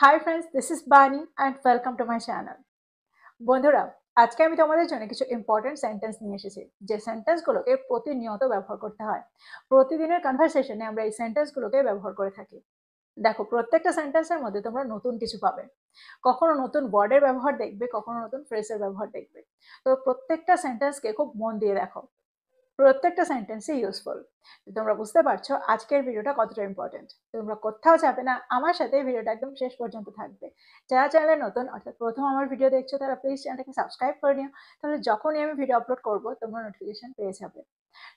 Hi friends, this is বানি and welcome to my channel. বন্ধুরা, আজকে আমি তোমাদের জন্য কিছু ইম্পর্টেন্ট সেন্টেন্স নিয়ে এসেছি, যে সেন্টেন্সগুলোকে প্রতিনিয়ত ব্যবহার করতে হয়। প্রতিদিনের কনভারসেশনে আমরা এই সেন্টেন্সগুলোকে ব্যবহার করে থাকি। দেখো, প্রত্যেকটা সেন্টেন্সের মধ্যে তোমরা নতুন কিছু পাবে। কখনো নতুন ওয়ার্ডের ব্যবহার দেখবে, কখনো নতুন ফ্রেজের ব্যবহার দেখবে। তো প্রত্যেকটা সেন্টেন্সকে খুব মন দিয়ে দেখো। প্রত্যেকটা সেন্টেন্সই ইউজফুল। তোমরা বুঝতে পারছো আজকের ভিডিওটা কতটা ইম্পর্টেন্ট। তোমরা কোথাও যাবে না, আমার সাথে ভিডিওটা একদম শেষ পর্যন্ত থাকবে। যারা চ্যানেলে নতুন, অর্থাৎ প্রথম আমার ভিডিও দেখছো, তারা প্লিজ চ্যানেলটাকে সাবস্ক্রাইব করে নিও। তাহলে যখনই আমি ভিডিও আপলোড করবো তোমরা নোটিফিকেশন পেয়ে যাবে।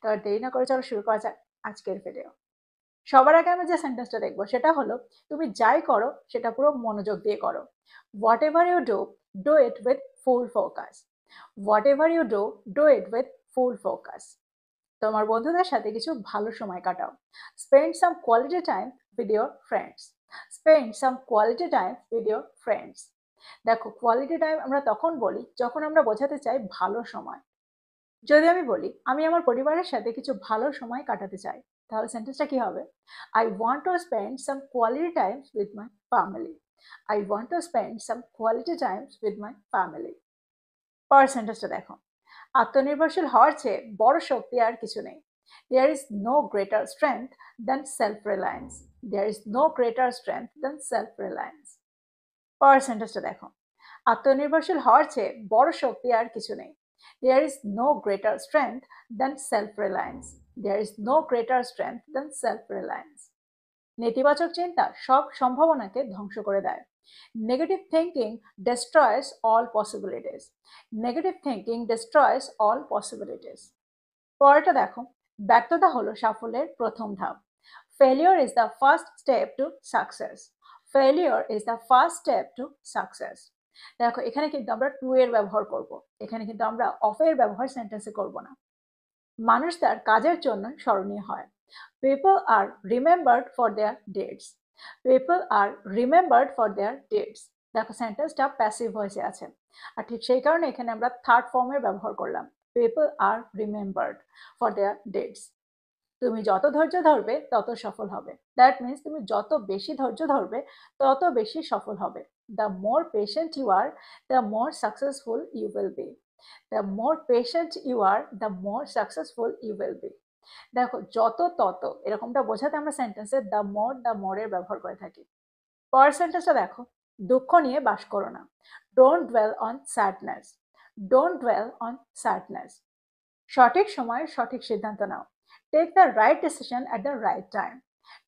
তো আর দেরি না করে চলো শুরু করা যাক আজকের ভিডিও। সবার আগে আমি যে সেন্টেন্সটা দেখবো সেটা হলো, তুমি যাই করো সেটা পুরো মনোযোগ দিয়ে করো। Whatever you do it with full focus. Whatever you do it with full focus. তোমার বন্ধুদের সাথে কিছু ভালো সময় কাটাও। Spend some quality time with your friends. Spend some quality time with your friends. দেখো, কোয়ালিটি টাইম আমরা তখন বলি যখন আমরা বোঝাতে চাই ভালো সময়। যদি আমি বলি আমি আমার পরিবারের সাথে কিছু ভালো সময় কাটাতে চাই, তাহলে সেন্টেন্সটা কি হবে? I want to spend some quality time with my family. I want to spend some quality time with my family. পরের সেন্টেন্সটা দেখো, আত্মনির্ভরশীল হওয়ার চেয়ে বড় শক্তি আর কিছু নেই। There is no greater strength than self-reliance. There is no greater strength than self-reliance. পরের সেন্টেন্সটা দেখো, আত্মনির্ভরশীল হওয়ার চেয়ে বড় শক্তি আর কিছু নেই। There is no greater strength than self-reliance. There is no greater strength than self-reliance. নেতিবাচক চিন্তা সব সম্ভাবনাকে ধ্বংস করে দেয়। Negative thinking destroys all possibilities. Negative thinking destroys all possibilities. পরেরটা দেখো, ব্যর্থতা হলো সাফল্যের প্রথম ধাপ। Failure is the first step to success. Failure is the first step to success. দেখো, এখানে কিন্তু আমরা টু এর ব্যবহার করব। এখানে কিন্তু আমরা অফ এর ব্যবহার সেন্টেন্সে করব না। মানুষ তার কাজের জন্য স্মরণীয় হয়। People are remembered for their deeds. People are remembered for their deeds. দেখো, সেন্টেন্সটা প্যাসিভ ভয়েসে আছে, আর ঠিক সেই কারণে এখানে আমরা থার্ড ফর্মের ব্যবহার করলাম। People are remembered for their deeds. তুমি যত ধৈর্য ধরবে তত সফল হবে। দ্যাট মিনস তুমি যত বেশি ধৈর্য ধরবে তত বেশি সফল হবে। The more patient you are, the more successful you will be. The more patient you are, the more successful you will be. দেখো, যত তত এরকমটা বোঝাতে আমরা সেন্টেন্সে দ্য মোর এর ব্যবহার করে থাকি। পরের সেন্টেন্সটা দেখো, দুঃখ নিয়ে বাস করো না। Don't dwell on sadness. Don't dwell on sadness. সঠিক সময়ে সঠিক সিদ্ধান্ত নাও। Take the right decision at the right time.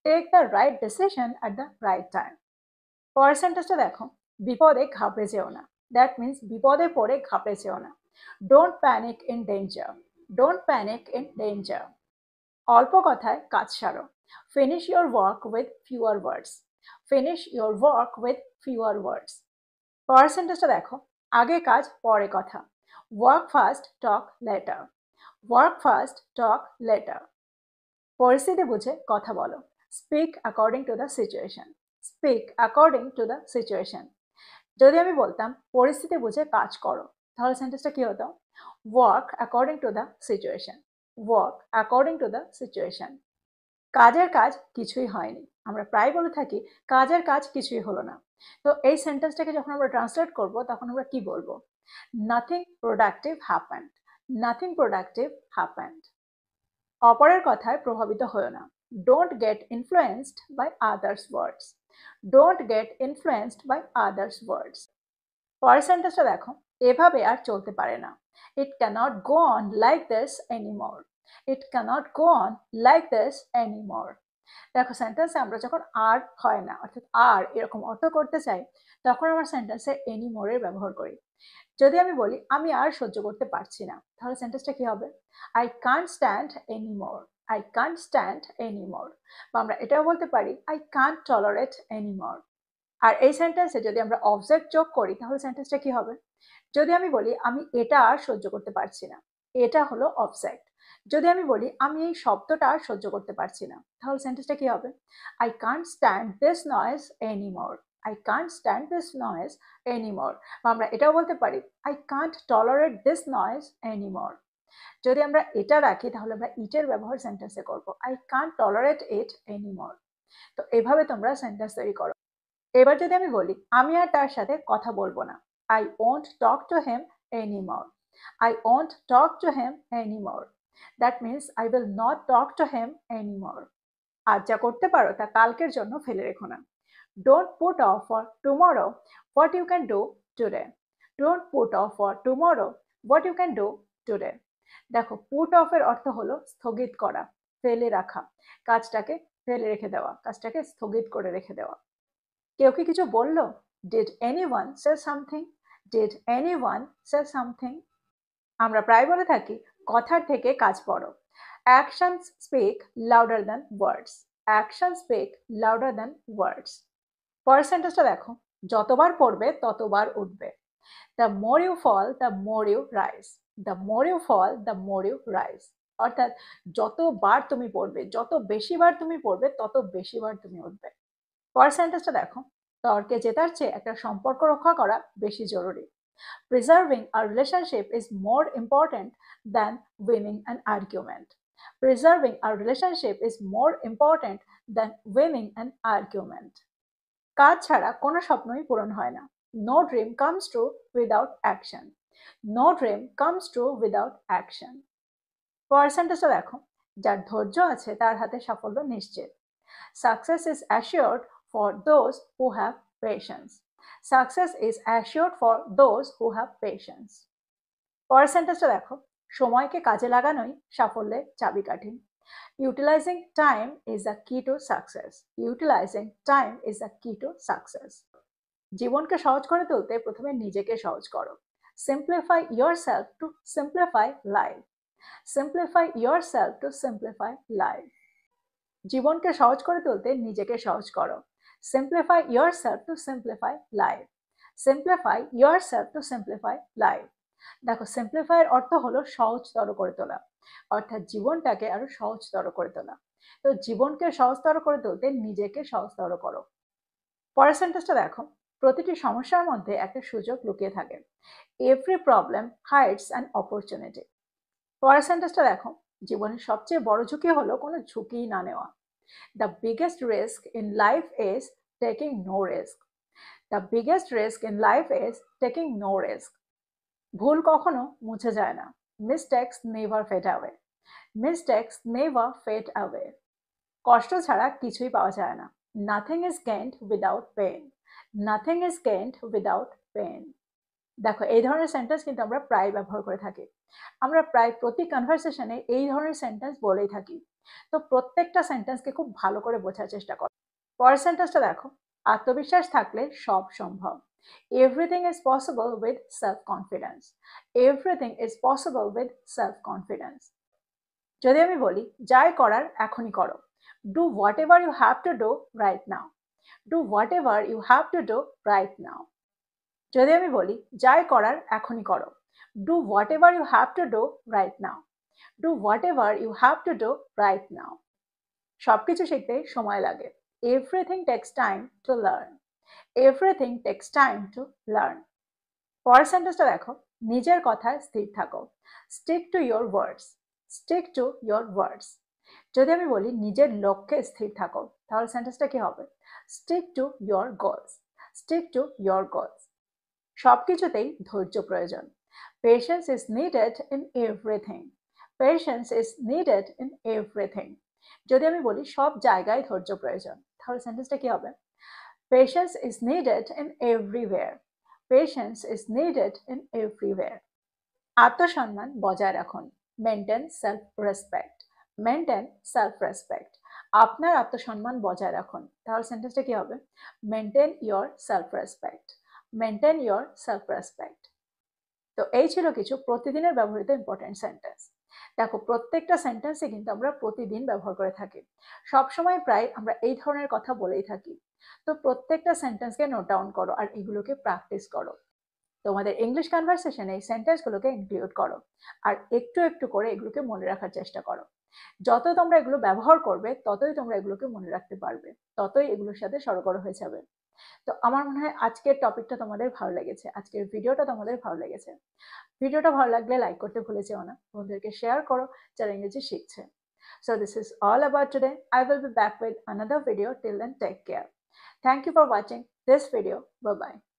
Take the right decision at the right time. পরের সেন্টেন্সটা দেখো, বিপদে ঘাবড়ে যেও না। দ্যাট মিনস বিপদে পড়ে ঘাবড়ে যেও না। Don't panic in danger. Don't panic in danger. অল্প কথায় কাজ সারো। Finish your work with fewer words. Finish your work with fewer words. পরের সেন্টেন্সটা দেখো, আগে কাজ পরে কথা। Work fast, talk later. Work fast, talk later. পরিস্থিতি বুঝে কথা বলো। Speak according to the situation. Speak according to the situation. যদি আমি বলতাম পরিস্থিতি বুঝে কাজ করো, তাহলে সেন্টেন্সটা কি হতো? Work according to the situation. Work according to the situation. কাজের কাজ কিছুই হয়নি, আমরা প্রায় বলে থাকি কাজের কাজ কিছুই হলো না। তো এই সেন্টেন্সটাকে যখন আমরা ট্রান্সলেট করব তখন আমরা কি বলবো? Nothing productive happened. Nothing productive happened. অপরের কথায় প্রভাবিত হও না। Don't get influenced by others words. Don't get influenced by others words. পরের সেন্টেন্সটা দেখো, এভাবে আর চলতে পারে না। It cannot go on like this anymore. It cannot go on like this anymore. দেখো, সেন্টেন্সে আমরা যখন আর হয় না, অর্থাৎ আর এরকম অর্থ করতে চাই, তখন আমরা সেন্টেন্সে এনিমোরের ব্যবহার করি। যদি আমি বলি আমি আর সহ্য করতে পারছি না, তাহলে সেন্টেন্সটা কি হবে? I can't stand anymore. I can't stand anymore. বা আমরা এটাও বলতে পারি আই কান্ট টলারেট এনিমোর। আর এই সেন্টেন্সে যদি আমরা অবজেক্ট যোগ করি তাহলে সেন্টেন্সটা কি হবে? যদি আমি বলি আমি এটা আর সহ্য করতে পারছি না, এটা হলো অবজেক্ট। যদি আমি বলি আমি এই শব্দটা আর সহ্য করতে পারছি না, তাহলে সেন্টেন্সটা কি হবে? I can't stand this noise anymore. I can't stand this noise anymore. বা আমরা এটাও বলতে পারি I can't tolerate this noise anymore. যদি আমরা এটা রাখি তাহলে আমরা ইটের ব্যবহার সেন্টেন্সে করব। I can't tolerate it anymore. তো এভাবে তোমরা সেন্টেন্স তৈরি করো। এবার যদি আমি বলি আমি আর তার সাথে কথা বলবো না, I won't talk to him anymore. I won't talk to him anymore. That means I will not talk to him anymore. আজ যা করতে পারো তা কালকের জন্য ফেলে রেখো না। Don't put off for tomorrow what you can do today. Don't put off for tomorrow what you can do today. দেখো পুট অফ এর অর্থ হলো স্থগিত করা, ফেলে রাখা, কাজটাকে ফেলে রেখে দেওয়া, কাজটাকে স্থগিত করে রেখে দেওয়া। কেউ কি কিছু বললো? Did anyone say something? Did anyone say something? আমরা প্রায় বলে থাকি কথার থেকে কাজ পড়ো। Actions speak louder than words. Actions speak louder than words. পরের সেন্টেন্সটা দেখো, যতবার পড়বে ততবার উঠবে। The more you fall, the more you rise. The more you fall, the more you rise. অর্থাৎ যতবার তুমি পড়বে, যত বেশিবার তুমি পড়বে, তত বেশিবার তুমি উঠবে। পরের সেন্টেন্সটা দেখো, তর্কে জেতার চেয়ে একটা সম্পর্ক রক্ষা করা বেশি জরুরি। Preserving a relationship is more important than winning an argument. Preserving a relationship is more important than winning an argument. কাজ ছাড়া কোনো স্বপ্নই পূরণ হয় না। No dream comes true without action. No dream comes true without action. পরের সেন্টেন্সটা দেখো, যার ধৈর্য আছে তার হাতে সাফল্য নিশ্চিত। Success is assured for those who have patience. Success is assured for those who have patience. পরের সেন্টেন্সটা দেখো, সময়কে কাজে লাগানোই সাফল্যের চাবিকাঠি। Utilizing time is the key to success. Utilizing time is the key to success. জীবনকে সহজ করে তুলতে প্রথমে নিজেকে সহজ করো। Simplify yourself to simplify life. Simplify yourself to simplify life. জীবনকে সহজ করে তুলতে নিজেকে সহজ করো। Simplify yourself to simplify life. Simplify yourself to simplify life. দেখো সিম্পলিফাই এর অর্থ হলো সহজতর করে তোলা, অর্থাৎ জীবনটাকে আরো সহজতর করে তোলা। তো জীবনকে সহজতর করে তুলতে নিজেকে সহজতর করো। পরের সেন্টেন্সটা দেখো, প্রতিটি সমস্যার মধ্যে একটা সুযোগ লুকিয়ে থাকে। Every problem hides an opportunity. পরের সেন্টেন্সটা দেখো, জীবনের সবচেয়ে বড় ঝুঁকি হলো কোনো ঝুঁকি না নেওয়া। The biggest risk in life is taking no risk. The biggest risk in life is taking no risk. ভুল কখনো মুছে যায় না। Mistakes never fade away. Mistakes never fade away. কষ্ট ছাড়া কিছুই পাওয়া যায় না। Nothing is gained without pain. Nothing is gained without pain. দেখো এই ধরনের সেন্টেন্স কিন্তু আমরা প্রায় ব্যবহার করে থাকি। আমরা প্রায় প্রতি কনভারসেশনে এই ধরনের সেন্টেন্স বলেই থাকি। তো প্রত্যেকটা সেন্টেন্সকে খুব ভালো করে বোঝার চেষ্টা করো। পরের সেন্টেন্সটা দেখো, আত্মবিশ্বাস থাকলে সব সম্ভব। Everything is possible with self-confidence. Everything is possible with self-confidence. যদি আমি বলি যাই করার এখনই করো। Do whatever you have to do right now. Do whatever you have to do right now. যদি আমি বলি যাই করার এখনই করো। Do whatever you have to do right now. Do whatever you have to do right now. সবকিছু শিখতে সময় লাগে। Everything takes time to learn. Everything takes time to learn. পরের সেন্টেন্সটা দেখো, নিজের কথায় স্থির থাকো। Stick to your words. Stick to your words. যদি আমি বলি নিজের লক্ষ্যে স্থির থাকো, তাহলে সেন্টেন্সটা কি হবে? Stick to your goals. Stick to your goals. সবকিছুতেই ধৈর্য প্রয়োজন। Patience is needed in everything. Patience is needed in everything. যদি আমি বলি সব জায়গায় ধৈর্য প্রয়োজন, তাহলে সেন্টেন্সটা কি হবে? Patience is needed in everywhere. Patience is needed in everywhere. আত্মসম্মান বজায় রাখুন। Maintain self-respect. Maintain self-respect. আপনার আত্মসম্মান বজায় রাখুন, তাহলে সেন্টেন্সটা কি হবে? Maintain your self-respect. Maintain your self-respect. তো এই ছিল কিছু প্রতিদিনের ব্যবহৃত ইম্পর্টেন্ট সেন্টেন্স। দেখো প্রত্যেকটা সেন্টেন্সে কিন্তু আমরা প্রতিদিন ব্যবহার করে থাকি। সবসময় প্রায় আমরা এই ধরনের কথা বলেই থাকি। তো প্রত্যেকটা সেন্টেন্সকে নোট ডাউন করো আর এগুলোকে প্র্যাকটিস করো। তোমাদের ইংলিশ কনভারসেশনে এই সেন্টেন্সগুলোকে ইনক্লুড করো আর একটু একটু করে এগুলোকে মনে রাখার চেষ্টা করো। যত তোমরা এগুলো ব্যবহার করবে ততই তোমরা এগুলোকে মনে রাখতে পারবে, ততই এগুলোর সাথে সড়গড় হয়ে যাবে। তো আমার মনে হয় আজকের টপিকটা তোমাদের ভালো লেগেছে, আজকের ভিডিওটা তোমাদের ভালো লেগেছে। ভিডিওটা ভালো লাগলে লাইক করতে ভুলে যেও না, বন্ধুদেরকে শেয়ার করো যারা ইংরেজি শিখছে। So this is all about today. I will be back with another video. Till then, take care. Thank you for watching. this video. Bye bye.